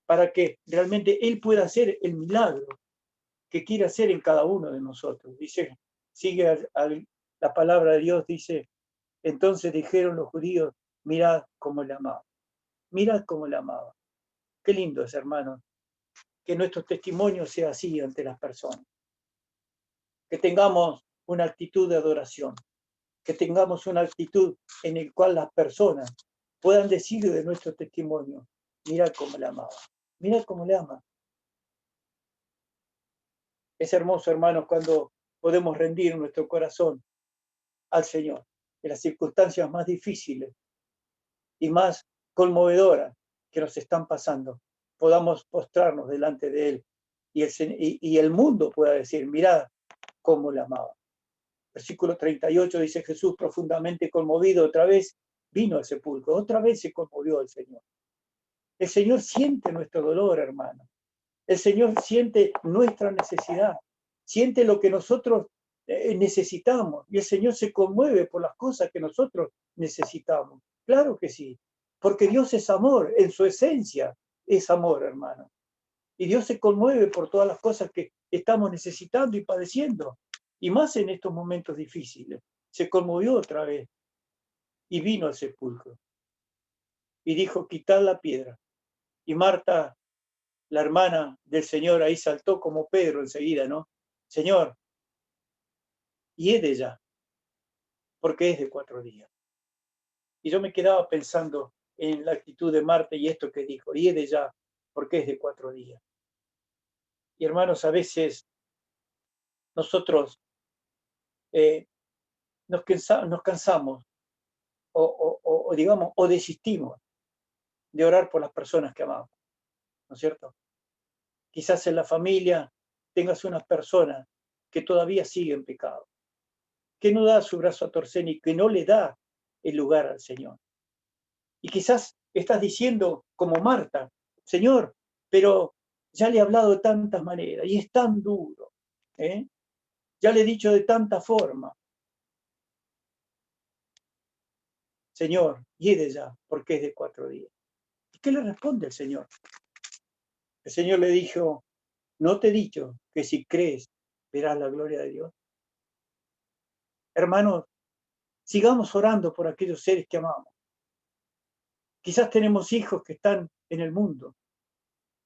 para que realmente Él pueda hacer el milagro que quiere hacer en cada uno de nosotros. Dice, sigue la palabra de Dios, dice, entonces dijeron los judíos, mirad cómo le amaba, mirad cómo le amaba. Qué lindo es, hermano, que nuestro testimonio sea así ante las personas, que tengamos una actitud de adoración, que tengamos una actitud en la cual las personas puedan decir de nuestro testimonio, mira cómo le amaba, mira cómo le ama. Es hermoso, hermanos, cuando podemos rendir nuestro corazón al Señor en las circunstancias más difíciles y más conmovedoras que nos están pasando. Podamos postrarnos delante de Él y el mundo pueda decir, mirad cómo le amaba. Versículo 38 dice Jesús, profundamente conmovido, otra vez vino al sepulcro, otra vez se conmovió el Señor. El Señor siente nuestro dolor, hermano. El Señor siente nuestra necesidad, siente lo que nosotros necesitamos y el Señor se conmueve por las cosas que nosotros necesitamos. Claro que sí, porque Dios es amor, en su esencia es amor, hermano. Y Dios se conmueve por todas las cosas que estamos necesitando y padeciendo, y más en estos momentos difíciles. Se conmovió otra vez y vino al sepulcro y dijo, quitad la piedra. Y Marta, la hermana del Señor, ahí saltó como Pedro enseguida, ¿no? Señor, y es de ella, porque es de 4 días. Y yo me quedaba pensando en la actitud de Marta y esto que dijo, y es de ya, porque es de 4 días. Y hermanos, a veces nosotros eh, nos cansamos o digamos, o desistimos de orar por las personas que amamos, ¿no es cierto? Quizás en la familia tengas una persona que todavía sigue en pecado, que no da su brazo a torcer y que no le da el lugar al Señor. Y quizás estás diciendo, como Marta, Señor, pero ya le he hablado de tantas maneras y es tan duro, ¿eh? Ya le he dicho de tanta forma, Señor, hiede ya, porque es de 4 días. ¿Y qué le responde el Señor? El Señor le dijo, ¿no te he dicho que si crees verás la gloria de Dios? Hermanos, sigamos orando por aquellos seres que amamos. Quizás tenemos hijos que están en el mundo.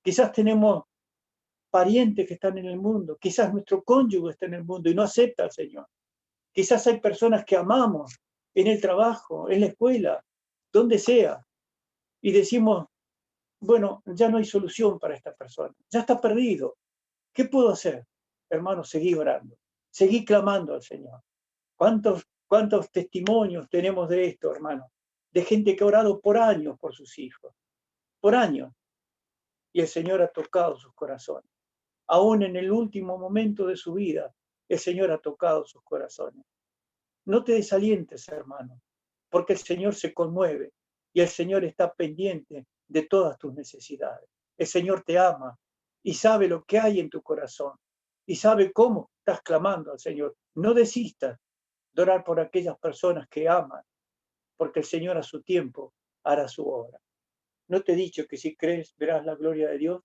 Quizás tenemos parientes que están en el mundo. Quizás nuestro cónyuge está en el mundo y no acepta al Señor. Quizás hay personas que amamos en el trabajo, en la escuela, donde sea. Y decimos, bueno, ya no hay solución para esta persona. Ya está perdido. ¿Qué puedo hacer? Hermanos, seguí orando. Seguí clamando al Señor. ¿Cuántos testimonios tenemos de esto, hermano? De gente que ha orado por años por sus hijos, por años, y el Señor ha tocado sus corazones. Aún en el último momento de su vida, el Señor ha tocado sus corazones. No te desalientes, hermano, porque el Señor se conmueve y el Señor está pendiente de todas tus necesidades. El Señor te ama y sabe lo que hay en tu corazón y sabe cómo estás clamando al Señor. No desistas de orar por aquellas personas que aman, porque el Señor a su tiempo hará su obra. ¿No te he dicho que si crees verás la gloria de Dios?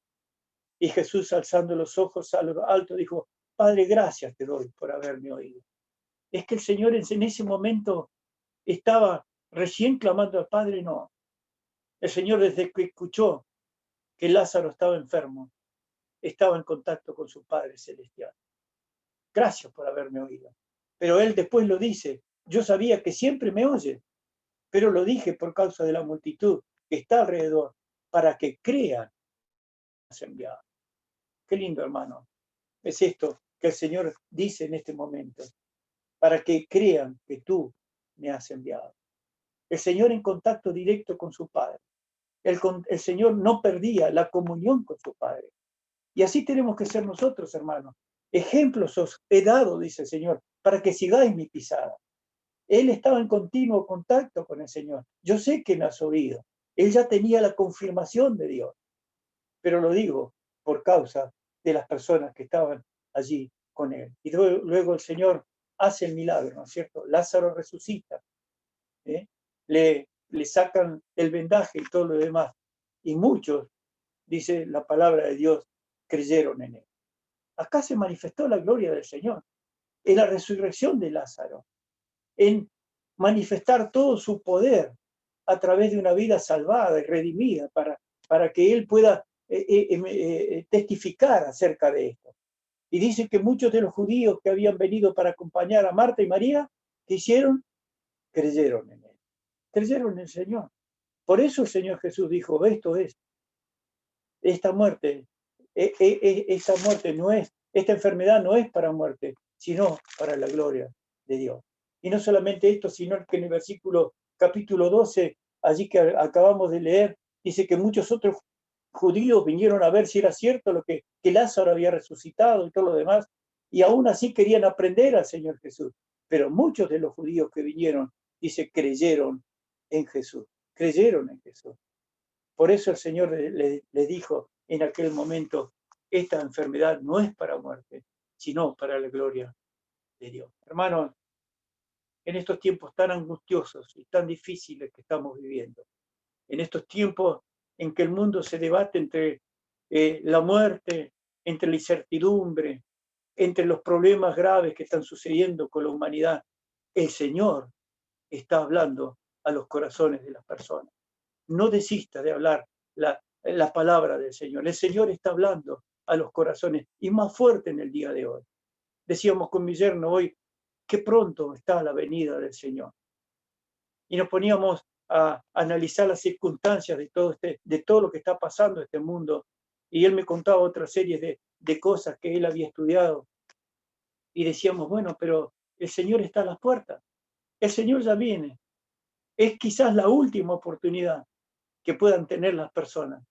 Y Jesús, alzando los ojos a lo alto, dijo, Padre, gracias te doy por haberme oído. Es que el Señor en ese momento estaba recién clamando al Padre, no. El Señor, desde que escuchó que Lázaro estaba enfermo, estaba en contacto con su Padre Celestial. Gracias por haberme oído. Pero Él después lo dice, yo sabía que siempre me oye, pero lo dije por causa de la multitud que está alrededor, para que crean que has enviado. Qué lindo, hermano. Es esto que el Señor dice en este momento, para que crean que tú me has enviado. El Señor en contacto directo con su Padre. El Señor no perdía la comunión con su Padre. Y así tenemos que ser nosotros, hermanos. Ejemplos os he dado, dice el Señor, para que sigáis mi pisada. Él estaba en continuo contacto con el Señor. Yo sé que no has oído. Él ya tenía la confirmación de Dios, pero lo digo por causa de las personas que estaban allí con él. Y luego el Señor hace el milagro, ¿no es cierto? Lázaro resucita, ¿eh? Le sacan el vendaje y todo lo demás. Y muchos, dice la palabra de Dios, creyeron en él. Acá se manifestó la gloria del Señor, en la resurrección de Lázaro, en manifestar todo su poder a través de una vida salvada y redimida para que él pueda testificar acerca de esto. Y dice que muchos de los judíos que habían venido para acompañar a Marta y María, ¿qué hicieron? Creyeron en él, creyeron en el Señor. Por eso el Señor Jesús dijo, esto es, esta muerte, esta muerte no es, esta enfermedad no es para muerte, sino para la gloria de Dios. Y no solamente esto, sino que en el versículo capítulo 12, allí que acabamos de leer, dice que muchos otros judíos vinieron a ver si era cierto lo que Lázaro había resucitado y todo lo demás, y aún así querían aprender al Señor Jesús. Pero muchos de los judíos que vinieron, dice, creyeron en Jesús, creyeron en Jesús. Por eso el Señor le dijo en aquel momento, esta enfermedad no es para muerte, sino para la gloria de Dios. Hermanos, en estos tiempos tan angustiosos y tan difíciles que estamos viviendo, en estos tiempos en que el mundo se debate entre la muerte, entre la incertidumbre, entre los problemas graves que están sucediendo con la humanidad, el Señor está hablando a los corazones de las personas. No desista de hablar la palabra del Señor. El Señor está hablando a los corazones y más fuerte en el día de hoy. Decíamos con mi yerno hoy, qué pronto está la venida del Señor. Y nos poníamos a analizar las circunstancias de todo lo que está pasando en este mundo. Y él me contaba otra serie de cosas que él había estudiado. Y decíamos, bueno, pero el Señor está a las puertas. El Señor ya viene. Es quizás la última oportunidad que puedan tener las personas.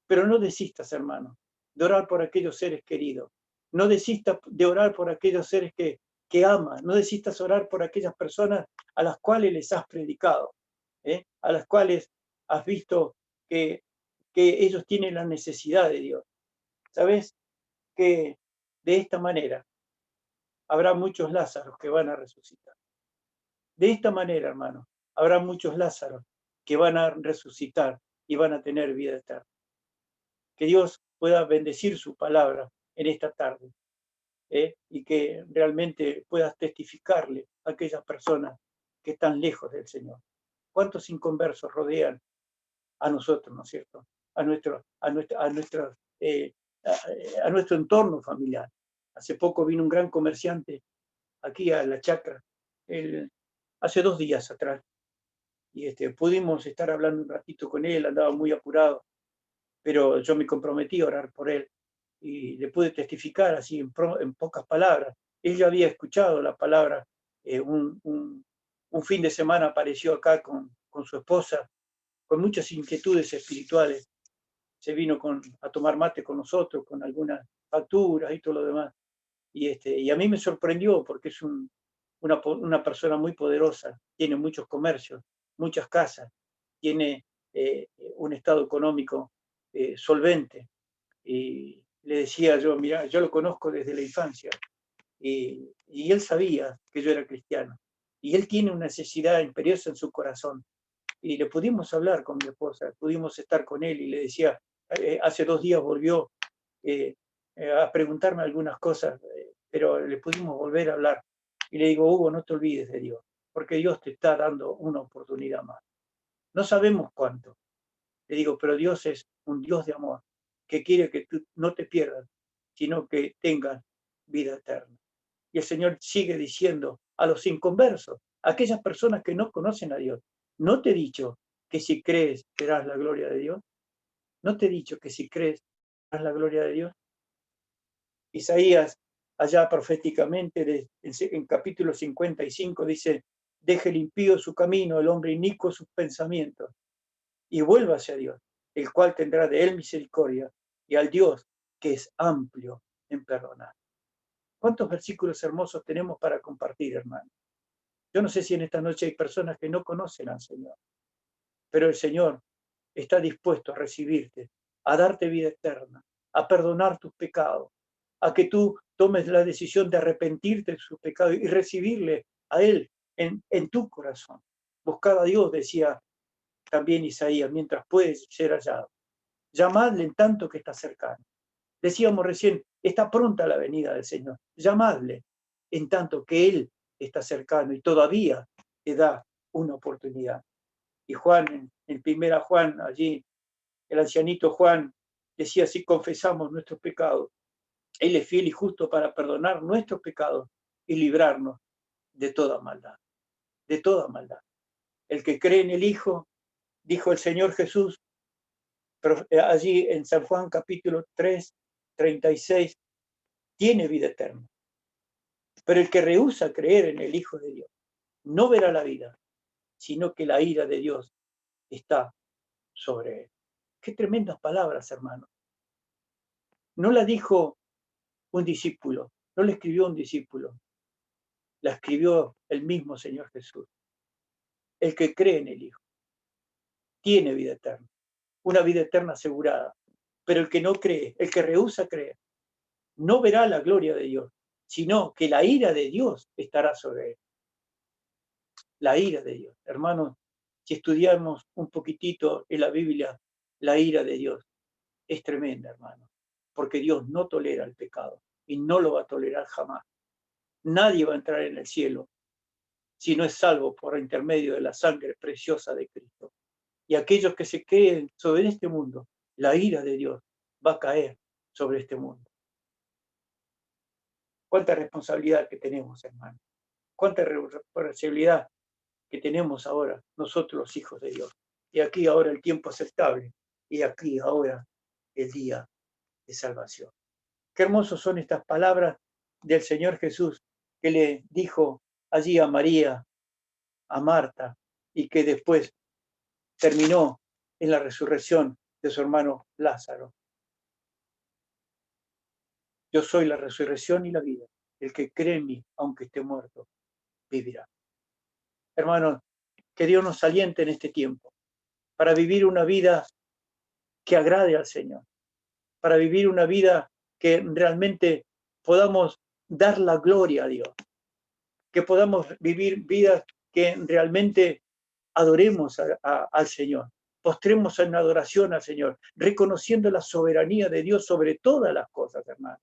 Pero no desistas, hermano, de orar por aquellos seres queridos. No desistas de orar por aquellos seres que amas. No desistas de orar por aquellas personas a las cuales les has predicado, a las cuales has visto que, que ellos tienen la necesidad de Dios. ¿Sabes? Que de esta manera habrá muchos Lázaros que van a resucitar. De esta manera, hermano, habrá muchos Lázaros que van a resucitar y van a tener vida eterna. Que Dios pueda bendecir su palabra en esta tarde, y que realmente puedas testificarle a aquellas personas que están lejos del Señor. ¿Cuántos inconversos rodean a nosotros, ¿no es cierto? Eh, a nuestro entorno familiar. Hace poco vino un gran comerciante aquí a la chacra, hace 2 días atrás, y pudimos estar hablando un ratito con él, andaba muy apurado, pero yo me comprometí a orar por él y le pude testificar así en pocas palabras. Él ya había escuchado la palabra, un fin de semana apareció acá con su esposa, con muchas inquietudes espirituales. Se vino a tomar mate con nosotros, con algunas facturas y todo lo demás. Y a mí me sorprendió porque es una persona muy poderosa, tiene muchos comercios, muchas casas, tiene un estado económico solvente. Y le decía yo, mira, yo lo conozco desde la infancia, y él sabía que yo era cristiano, y él tiene una necesidad imperiosa en su corazón. Y le pudimos hablar con mi esposa, pudimos estar con él y le decía, hace 2 días volvió eh, a preguntarme algunas cosas, pero le pudimos volver a hablar. Y le digo, Hugo, no te olvides de Dios, porque Dios te está dando una oportunidad más. No sabemos cuánto. Le digo, pero Dios es un Dios de amor, que quiere que tú no te pierdas, sino que tengas vida eterna. Y el Señor sigue diciendo a los inconversos, a aquellas personas que no conocen a Dios, ¿no te he dicho que si crees verás la gloria de Dios? ¿No te he dicho que si crees verás la gloria de Dios? Isaías, allá proféticamente, en capítulo 55, dice, deje el impío su camino, el hombre inicuo sus pensamientos, y vuelva hacia Dios, el cual tendrá de él misericordia, y al Dios que es amplio en perdonar. ¿Cuántos versículos hermosos tenemos para compartir, hermano? Yo no sé si en esta noche hay personas que no conocen al Señor, pero el Señor está dispuesto a recibirte, a darte vida eterna, a perdonar tus pecados, a que tú tomes la decisión de arrepentirte de sus pecados y recibirle a Él en tu corazón. Buscad a Dios, decía también Isaías, mientras puedes ser hallado. Llamadle en tanto que está cercano. Decíamos recién, está pronta la venida del Señor. Llamadle en tanto que Él está cercano y todavía te da una oportunidad. Y Juan, en primera Juan, allí, el ancianito Juan decía, si confesamos nuestros pecados, Él es fiel y justo para perdonar nuestros pecados y librarnos de toda maldad, de toda maldad. El que cree en el Hijo, dijo el Señor Jesús, allí en San Juan capítulo 3, 36, tiene vida eterna. Pero el que rehúsa creer en el Hijo de Dios no verá la vida, sino que la ira de Dios está sobre él. Qué tremendas palabras, hermano. No la dijo un discípulo, no la escribió un discípulo, la escribió el mismo Señor Jesús. El que cree en el Hijo tiene vida eterna, una vida eterna asegurada. Pero el que no cree, el que rehúsa creer, no verá la gloria de Dios, sino que la ira de Dios estará sobre él. La ira de Dios. Hermanos, si estudiamos un poquitito en la Biblia, la ira de Dios es tremenda, hermano, porque Dios no tolera el pecado y no lo va a tolerar jamás. Nadie va a entrar en el cielo si no es salvo por intermedio de la sangre preciosa de Cristo. Y aquellos que se creen sobre este mundo, la ira de Dios va a caer sobre este mundo. Cuánta responsabilidad que tenemos, hermano. Cuánta responsabilidad que tenemos ahora, nosotros los hijos de Dios. Y aquí ahora el tiempo aceptable, y aquí ahora el día de salvación. Qué hermosos son estas palabras del Señor Jesús que le dijo allí a María, a Marta, y que después terminó en la resurrección de su hermano Lázaro. Yo soy la resurrección y la vida. El que cree en mí, aunque esté muerto, vivirá. Hermanos, que Dios nos aliente en este tiempo para vivir una vida que agrade al Señor, para vivir una vida que realmente podamos dar la gloria a Dios, que podamos vivir vidas que realmente adoremos al Señor, postremos en adoración al Señor, reconociendo la soberanía de Dios sobre todas las cosas, hermanos.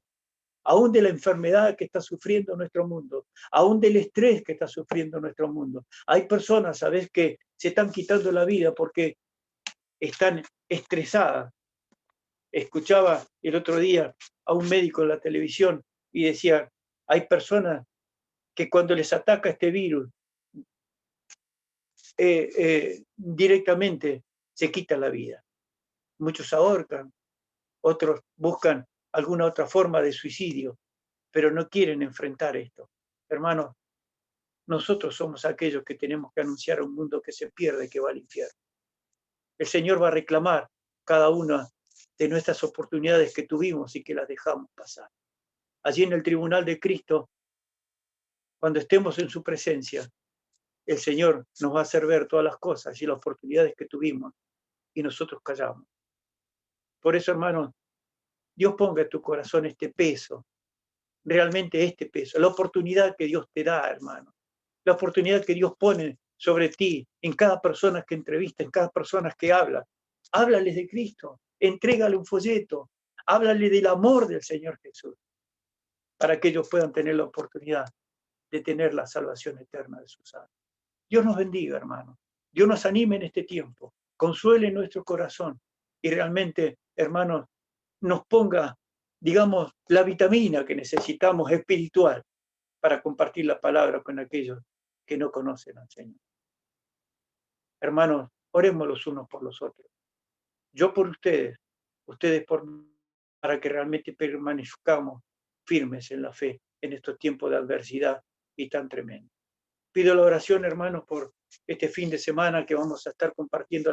Aún de la enfermedad que está sufriendo nuestro mundo, aún del estrés que está sufriendo nuestro mundo. Hay personas, ¿sabes?, que se están quitando la vida porque están estresadas. Escuchaba el otro día a un médico en la televisión y decía, hay personas que cuando les ataca este virus, directamente se quitan la vida. Muchos ahorcan, otros buscan alguna otra forma de suicidio, pero no quieren enfrentar esto. Hermanos, nosotros somos aquellos que tenemos que anunciar a un mundo que se pierde, que va al infierno. El Señor va a reclamar cada una de nuestras oportunidades que tuvimos y que las dejamos pasar. Allí en el tribunal de Cristo, cuando estemos en su presencia, el Señor nos va a hacer ver todas las cosas y las oportunidades que tuvimos y nosotros callamos. Por eso, hermanos, Dios ponga en tu corazón este peso, realmente este peso, la oportunidad que Dios te da, hermano, la oportunidad que Dios pone sobre ti, en cada persona que entrevista, en cada persona que habla. Háblales de Cristo, entrégale un folleto, háblale del amor del Señor Jesús, para que ellos puedan tener la oportunidad de tener la salvación eterna de sus almas. Dios nos bendiga, hermano. Dios nos anime en este tiempo, consuele nuestro corazón y realmente, hermanos, nos ponga, digamos, la vitamina que necesitamos espiritual para compartir la palabra con aquellos que no conocen al Señor. Hermanos, oremos los unos por los otros. Yo por ustedes, ustedes por mí, para que realmente permanezcamos firmes en la fe en estos tiempos de adversidad y tan tremendo. Pido la oración, hermanos, por este fin de semana que vamos a estar compartiendo